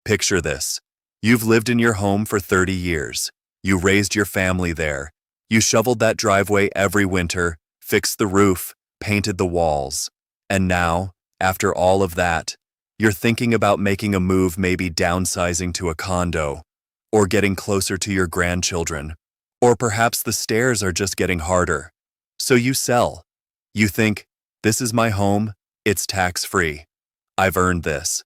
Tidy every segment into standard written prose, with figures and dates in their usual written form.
Picture this. You've lived in your home for 30 years. You raised your family there. You shoveled that driveway every winter, fixed the roof, painted the walls. And now, after all of that, you're thinking about making a move, maybe downsizing to a condo, or getting closer to your grandchildren, or perhaps the stairs are just getting harder. So you sell. You think, this is my home, it's tax-free. I've earned this.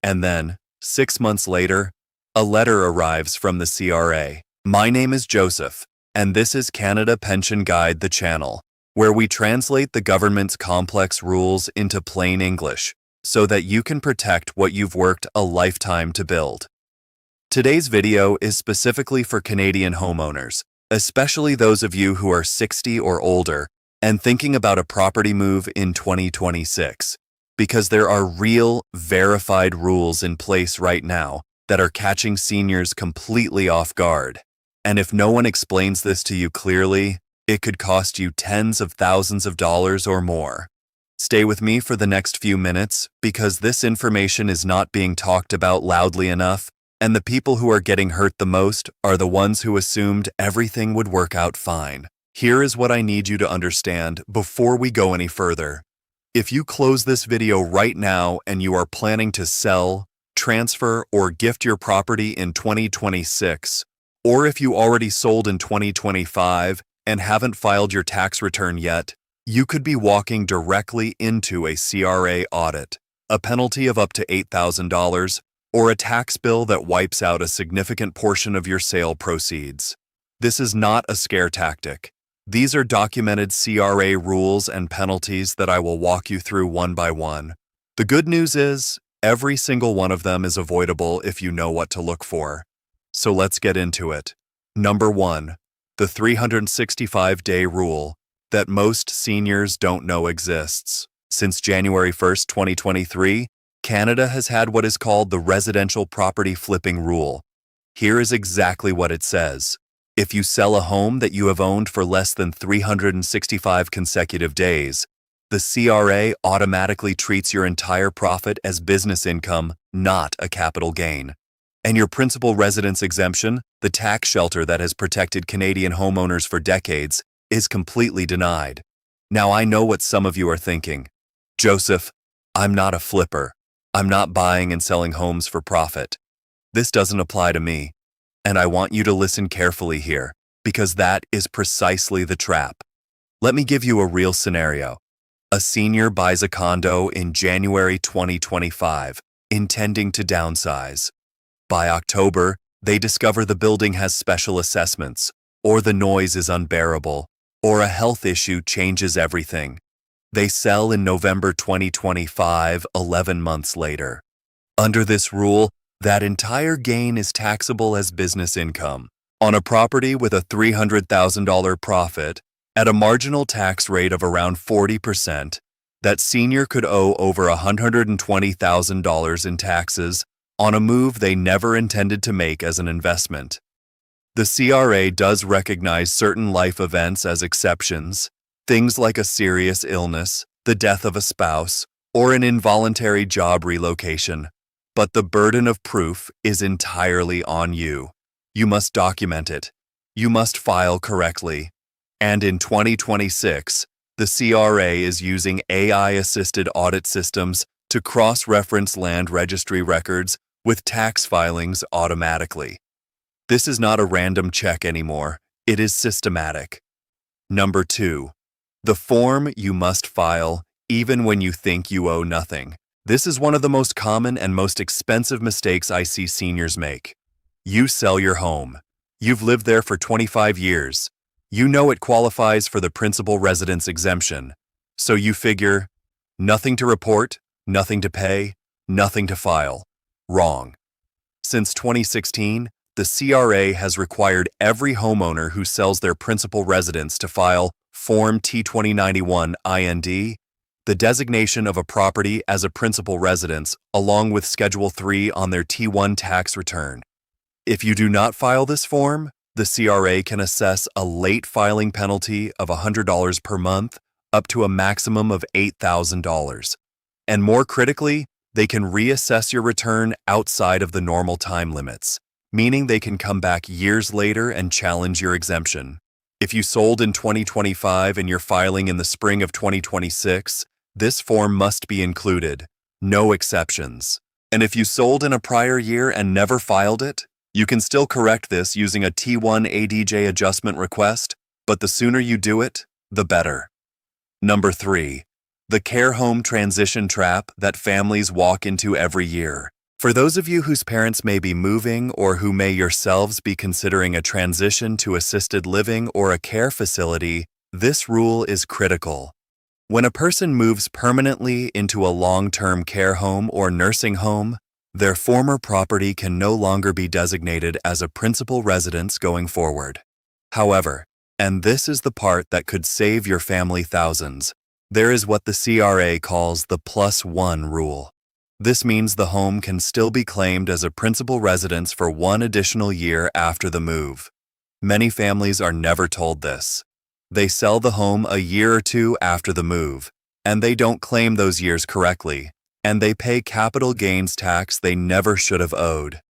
And then, 6 months later, a letter arrives from the CRA. My name is Joseph, and this is Canada Pension Guide, the channel, where we translate the government's complex rules into plain English so that you can protect what you've worked a lifetime to build. Today's video is specifically for Canadian homeowners, especially those of you who are 60 or older and thinking about a property move in 2026, because there are real, verified rules in place right now that are catching seniors completely off guard. And if no one explains this to you clearly, it could cost you tens of thousands of dollars or more. Stay with me for the next few minutes because this information is not being talked about loudly enough, and the people who are getting hurt the most are the ones who assumed everything would work out fine. Here is what I need you to understand before we go any further. If you close this video right now and you are planning to sell, transfer, or gift your property in 2026, or if you already sold in 2025 and haven't filed your tax return yet, you could be walking directly into a CRA audit, a penalty of up to $8,000, or a tax bill that wipes out a significant portion of your sale proceeds. This is not a scare tactic. These are documented CRA rules and penalties that I will walk you through one by one. The good news is, every single one of them is avoidable if you know what to look for. So let's get into it. Number 1, the 365-day rule that most seniors don't know exists. Since January 1st, 2023, Canada has had what is called the residential property flipping rule. Here is exactly what it says. If you sell a home that you have owned for less than 365 consecutive days, the CRA automatically treats your entire profit as business income, not a capital gain. And your principal residence exemption, the tax shelter that has protected Canadian homeowners for decades, is completely denied. Now I know what some of you are thinking. Joseph, I'm not a flipper. I'm not buying and selling homes for profit. This doesn't apply to me. And I want you to listen carefully here, because that is precisely the trap. Let me give you a real scenario. A senior buys a condo in January 2025, intending to downsize. By October, they discover the building has special assessments, or the noise is unbearable, or a health issue changes everything. They sell in November 2025, 11 months later. Under this rule, that entire gain is taxable as business income. On a property with a $300,000 profit, at a marginal tax rate of around 40%, that senior could owe over $120,000 in taxes on a move they never intended to make as an investment. The CRA does recognize certain life events as exceptions, things like a serious illness, the death of a spouse, or an involuntary job relocation. But the burden of proof is entirely on you. You must document it. You must file correctly. And in 2026, the CRA is using AI-assisted audit systems to cross-reference land registry records with tax filings automatically. This is not a random check anymore. It is systematic. Number 2, the form you must file even when you think you owe nothing. This is one of the most common and most expensive mistakes I see seniors make. You sell your home. You've lived there for 25 years. You know it qualifies for the principal residence exemption. So you figure, nothing to report, nothing to pay, nothing to file. Wrong. Since 2016, the CRA has required every homeowner who sells their principal residence to file Form T2091 IND, the designation of a property as a principal residence, along with Schedule 3 on their T1 tax return. If you do not file this form, the CRA can assess a late filing penalty of $100 per month up to a maximum of $8,000. And more critically, They can reassess your return outside of the normal time limits, meaning they can come back years later and challenge your exemption. If you sold in 2025 and you're filing in the spring of 2026, this form must be included, no exceptions. And if you sold in a prior year and never filed it, you can still correct this using a T1ADJ adjustment request, but the sooner you do it, the better. Number 3. The care home transition trap that families walk into every year. For those of you whose parents may be moving or who may yourselves be considering a transition to assisted living or a care facility, this rule is critical. When a person moves permanently into a long-term care home or nursing home, their former property can no longer be designated as a principal residence going forward. However, and this is the part that could save your family thousands, there is what the CRA calls the +1 rule. This means the home can still be claimed as a principal residence for one additional year after the move. Many families are never told this. They sell the home a year or two after the move, and they don't claim those years correctly, and they pay capital gains tax they never should have owed.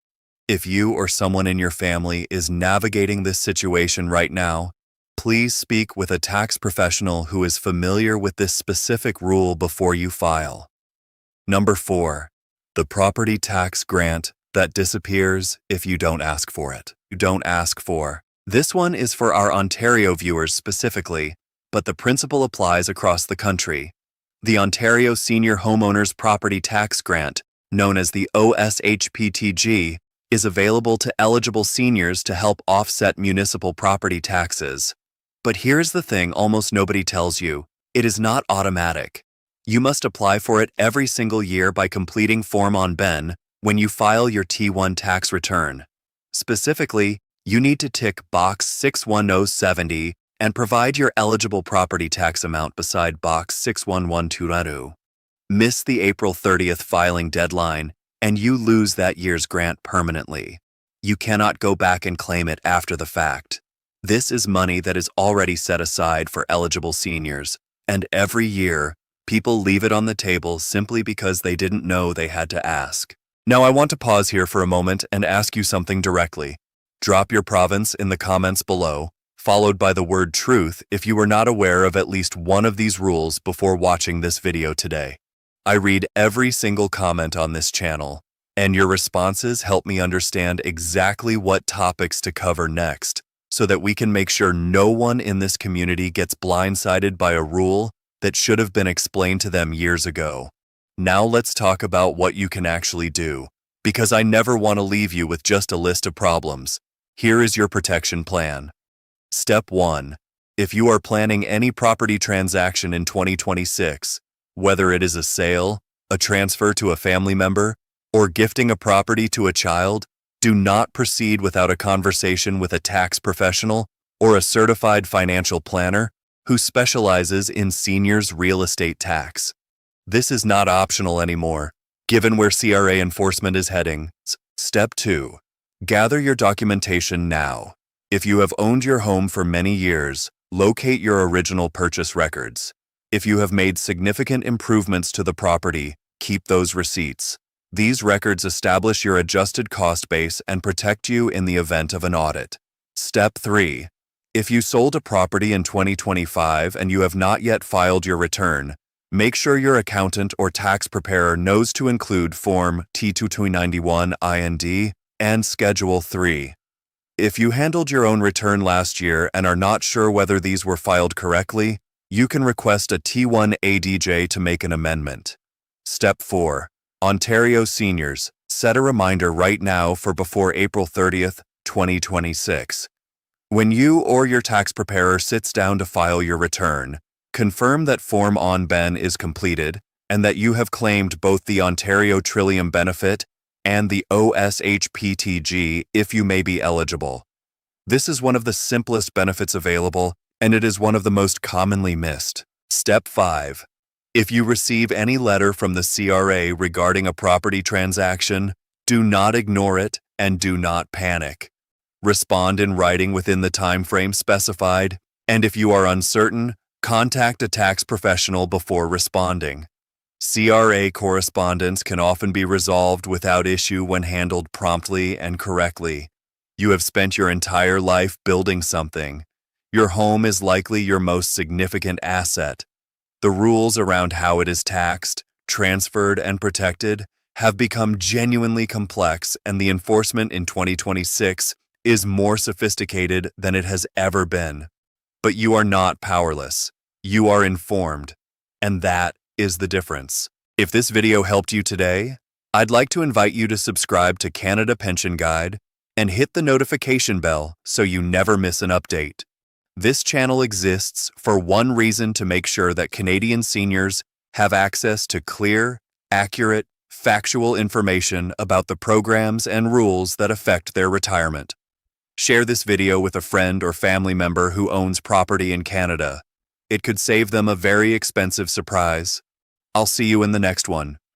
If you or someone in your family is navigating this situation right now, please speak with a tax professional who is familiar with this specific rule before you file. Number 4. The property tax grant that disappears if you don't ask for it. You don't ask for. This one is for our Ontario viewers specifically, but the principle applies across the country. The Ontario Senior Homeowners Property Tax Grant, known as the OSHPTG, is available to eligible seniors to help offset municipal property taxes. But here's the thing almost nobody tells you. It is not automatic. You must apply for it every single year by completing Form T2091 when you file your T1 tax return. Specifically, you need to tick box 61070 and provide your eligible property tax amount beside box 61120. Miss the April 30th filing deadline, and you lose that year's grant permanently. You cannot go back and claim it after the fact. This is money that is already set aside for eligible seniors, and every year, people leave it on the table simply because they didn't know they had to ask. Now I want to pause here for a moment and ask you something directly. Drop your province in the comments below, followed by the word truth if you were not aware of at least one of these rules before watching this video today. I read every single comment on this channel, and your responses help me understand exactly what topics to cover next, so that we can make sure no one in this community gets blindsided by a rule that should have been explained to them years ago. Now let's talk about what you can actually do, because I never want to leave you with just a list of problems. Here is your protection plan. Step 1. If you are planning any property transaction in 2026, whether it is a sale, a transfer to a family member, or gifting a property to a child, do not proceed without a conversation with a tax professional or a certified financial planner who specializes in seniors' real estate tax. This is not optional anymore, given where CRA enforcement is heading. Step 2. Gather your documentation now. If you have owned your home for many years, locate your original purchase records. If you have made significant improvements to the property, keep those receipts. These records establish your adjusted cost base and protect you in the event of an audit. Step 3. If you sold a property in 2025 and you have not yet filed your return, make sure your accountant or tax preparer knows to include Form T2091 IND and Schedule 3. If you handled your own return last year and are not sure whether these were filed correctly, you can request a T1ADJ to make an amendment. Step 4. Ontario seniors, set a reminder right now for before April 30th, 2026. When you or your tax preparer sits down to file your return, confirm that Form T2091 is completed and that you have claimed both the Ontario Trillium benefit and the OSHPTG if you may be eligible. This is one of the simplest benefits available, and it is one of the most commonly missed. Step 5. If you receive any letter from the CRA regarding a property transaction, do not ignore it and do not panic. Respond in writing within the time frame specified, and if you are uncertain, contact a tax professional before responding. CRA correspondence can often be resolved without issue when handled promptly and correctly. You have spent your entire life building something. Your home is likely your most significant asset. The rules around how it is taxed, transferred, and protected have become genuinely complex, and the enforcement in 2026 is more sophisticated than it has ever been. But you are not powerless. You are informed, and that is the difference. If this video helped you today, I'd like to invite you to subscribe to Canada Pension Guide and hit the notification bell so you never miss an update. This channel exists for one reason: to make sure that Canadian seniors have access to clear, accurate, factual information about the programs and rules that affect their retirement. Share this video with a friend or family member who owns property in Canada. It could save them a very expensive surprise. I'll see you in the next one.